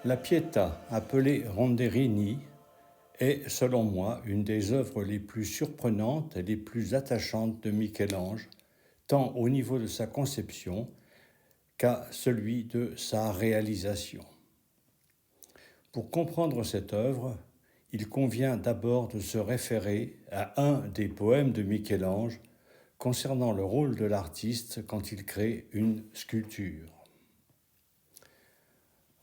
La Pietà, appelée Ronderini, est, selon moi, une des œuvres les plus surprenantes et les plus attachantes de Michel-Ange, tant au niveau de sa conception qu'à celui de sa réalisation. Pour comprendre cette œuvre, il convient d'abord de se référer à un des poèmes de Michel-Ange concernant le rôle de l'artiste quand il crée une sculpture.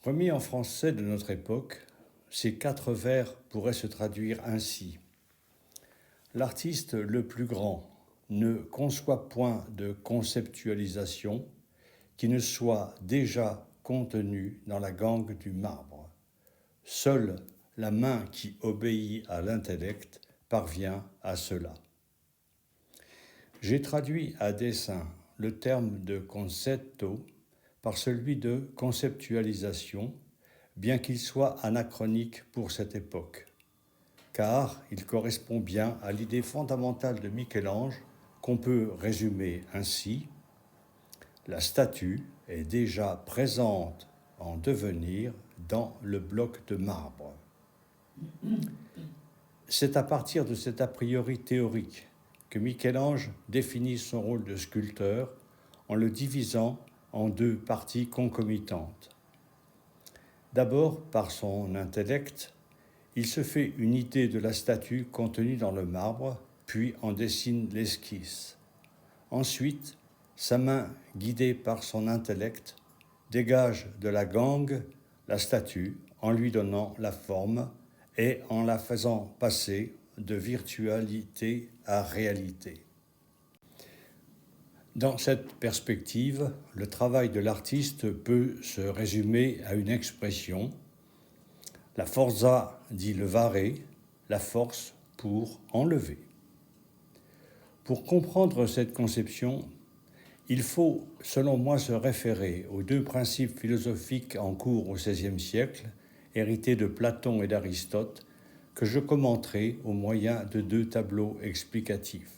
Remis en français de notre époque, ces 4 vers pourraient se traduire ainsi. L'artiste le plus grand ne conçoit point de conceptualisation qui ne soit déjà contenue dans la gangue du marbre. Seule la main qui obéit à l'intellect parvient à cela. J'ai traduit à dessein le terme de concetto par celui de conceptualisation, bien qu'il soit anachronique pour cette époque, car il correspond bien à l'idée fondamentale de Michel-Ange qu'on peut résumer ainsi: la statue est déjà présente en devenir dans le bloc de marbre. C'est à partir de cet a priori théorique que Michel-Ange définit son rôle de sculpteur en le divisant en 2 parties concomitantes. D'abord, par son intellect, il se fait une idée de la statue contenue dans le marbre, puis en dessine l'esquisse. Ensuite, sa main, guidée par son intellect, dégage de la gangue la statue en lui donnant la forme et en la faisant passer de virtualité à réalité. Dans cette perspective, le travail de l'artiste peut se résumer à une expression: la forza di levare, la force pour enlever. Pour comprendre cette conception, il faut, selon moi, se référer aux 2 principes philosophiques en cours au XVIe siècle, hérités de Platon et d'Aristote, que je commenterai au moyen de 2 tableaux explicatifs.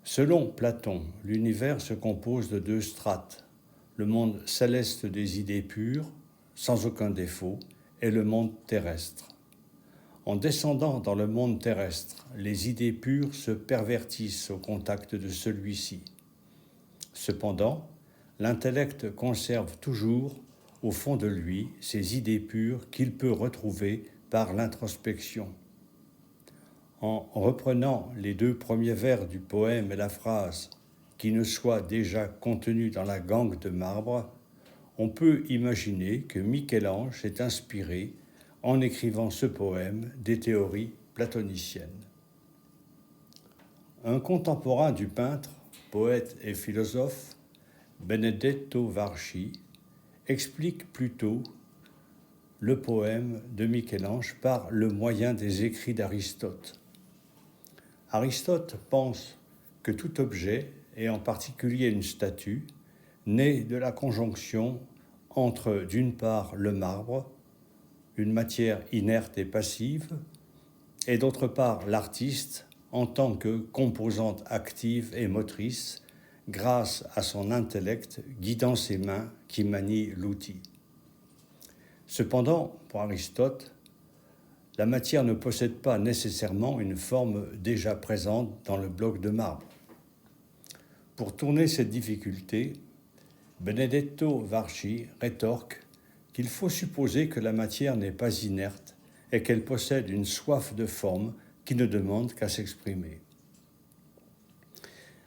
Selon Platon, l'univers se compose de 2 strates, le monde céleste des idées pures, sans aucun défaut, et le monde terrestre. En descendant dans le monde terrestre, les idées pures se pervertissent au contact de celui-ci. Cependant, l'intellect conserve toujours, au fond de lui, ces idées pures qu'il peut retrouver par l'introspection. En reprenant les 2 premiers vers du poème et la phrase « qui ne soit déjà contenu dans la gangue de marbre », on peut imaginer que Michel-Ange s'est inspiré, en écrivant ce poème, des théories platoniciennes. Un contemporain du peintre, poète et philosophe, Benedetto Varchi, explique plutôt le poème de Michel-Ange par le moyen des écrits d'Aristote. Aristote pense que tout objet, et en particulier une statue, naît de la conjonction entre, d'une part, le marbre, une matière inerte et passive, et d'autre part, l'artiste, en tant que composante active et motrice, grâce à son intellect guidant ses mains qui manient l'outil. Cependant, pour Aristote, la matière ne possède pas nécessairement une forme déjà présente dans le bloc de marbre. Pour tourner cette difficulté, Benedetto Varchi rétorque qu'il faut supposer que la matière n'est pas inerte et qu'elle possède une soif de forme qui ne demande qu'à s'exprimer.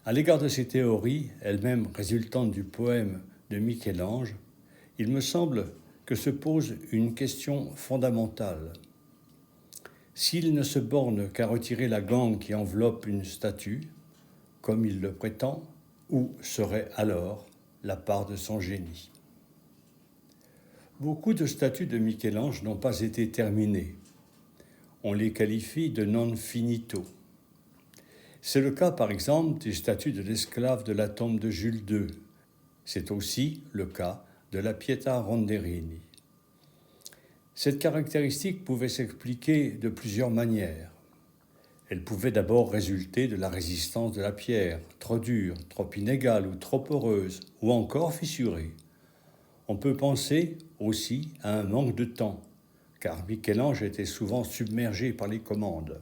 À l'égard de ces théories, elles-mêmes résultantes du poème de Michel-Ange, il me semble que se pose une question fondamentale. S'il ne se borne qu'à retirer la gangue qui enveloppe une statue, comme il le prétend, où serait alors la part de son génie? Beaucoup de statues de Michel-Ange n'ont pas été terminées. On les qualifie de non finito. C'est le cas, par exemple, des statues de l'esclave de la tombe de Jules II. C'est aussi le cas de la Pietà Ronderini. Cette caractéristique pouvait s'expliquer de plusieurs manières. Elle pouvait d'abord résulter de la résistance de la pierre, trop dure, trop inégale ou trop poreuse, ou encore fissurée. On peut penser aussi à un manque de temps, car Michel-Ange était souvent submergé par les commandes.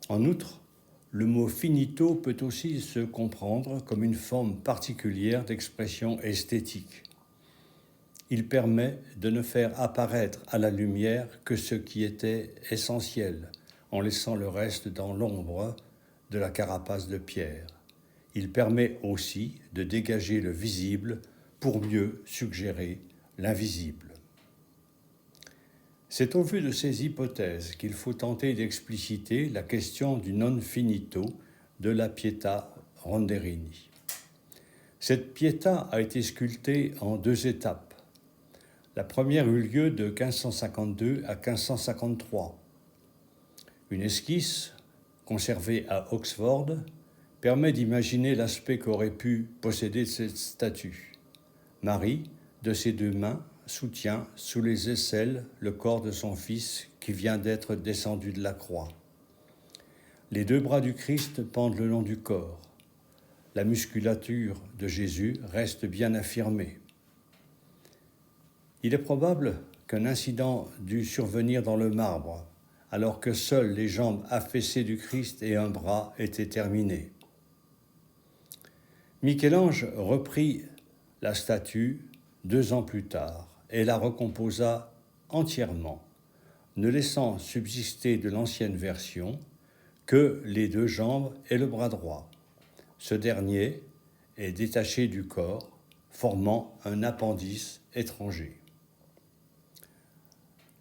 En outre, le mot finito peut aussi se comprendre comme une forme particulière d'expression esthétique. Il permet de ne faire apparaître à la lumière que ce qui était essentiel, en laissant le reste dans l'ombre de la carapace de pierre. Il permet aussi de dégager le visible pour mieux suggérer l'invisible. C'est au vu de ces hypothèses qu'il faut tenter d'expliciter la question du non finito de la Pietà Ronderini. Cette Pietà a été sculptée en 2 étapes. La première eut lieu de 1552 à 1553. Une esquisse, conservée à Oxford, permet d'imaginer l'aspect qu'aurait pu posséder cette statue. Marie, de ses 2 mains, soutient sous les aisselles le corps de son fils qui vient d'être descendu de la croix. Les 2 bras du Christ pendent le long du corps. La musculature de Jésus reste bien affirmée. Il est probable qu'un incident dut survenir dans le marbre, alors que seules les jambes affaissées du Christ et un bras étaient terminées. Michel-Ange reprit la statue 2 ans plus tard et la recomposa entièrement, ne laissant subsister de l'ancienne version que les 2 jambes et le bras droit. Ce dernier est détaché du corps, formant un appendice étranger.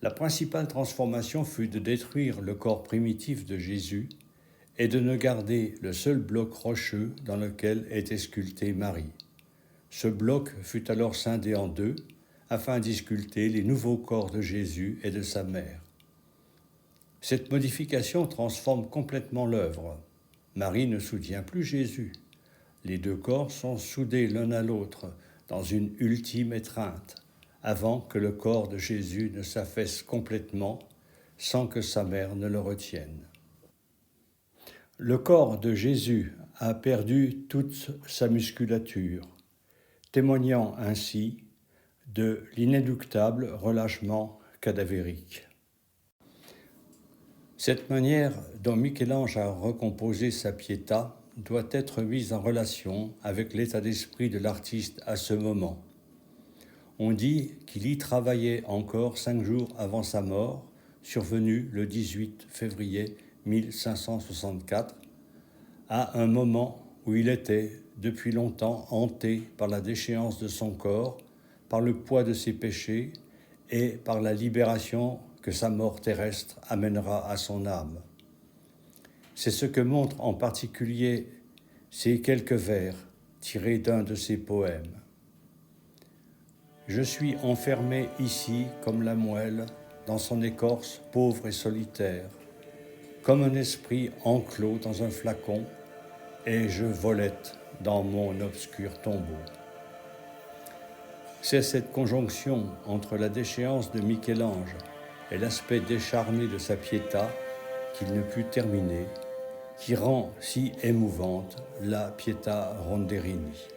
La principale transformation fut de détruire le corps primitif de Jésus et de ne garder le seul bloc rocheux dans lequel était sculptée Marie. Ce bloc fut alors scindé en 2 afin d'y sculpter les nouveaux corps de Jésus et de sa mère. Cette modification transforme complètement l'œuvre. Marie ne soutient plus Jésus. Les 2 corps sont soudés l'un à l'autre dans une ultime étreinte, avant que le corps de Jésus ne s'affaisse complètement sans que sa mère ne le retienne. Le corps de Jésus a perdu toute sa musculature, témoignant ainsi de l'inéluctable relâchement cadavérique. Cette manière dont Michel-Ange a recomposé sa Pietà doit être mise en relation avec l'état d'esprit de l'artiste à ce moment. On dit qu'il y travaillait encore 5 jours avant sa mort, survenue le 18 février 1564, à un moment où il était depuis longtemps hanté par la déchéance de son corps, par le poids de ses péchés et par la libération que sa mort terrestre amènera à son âme. C'est ce que montrent en particulier ces quelques vers tirés d'un de ses poèmes. Je suis enfermé ici comme la moelle, dans son écorce pauvre et solitaire, comme un esprit enclos dans un flacon, et je volette dans mon obscur tombeau. C'est cette conjonction entre la déchéance de Michel-Ange et l'aspect décharné de sa Pietà qu'il ne put terminer, qui rend si émouvante la Pietà Ronderini.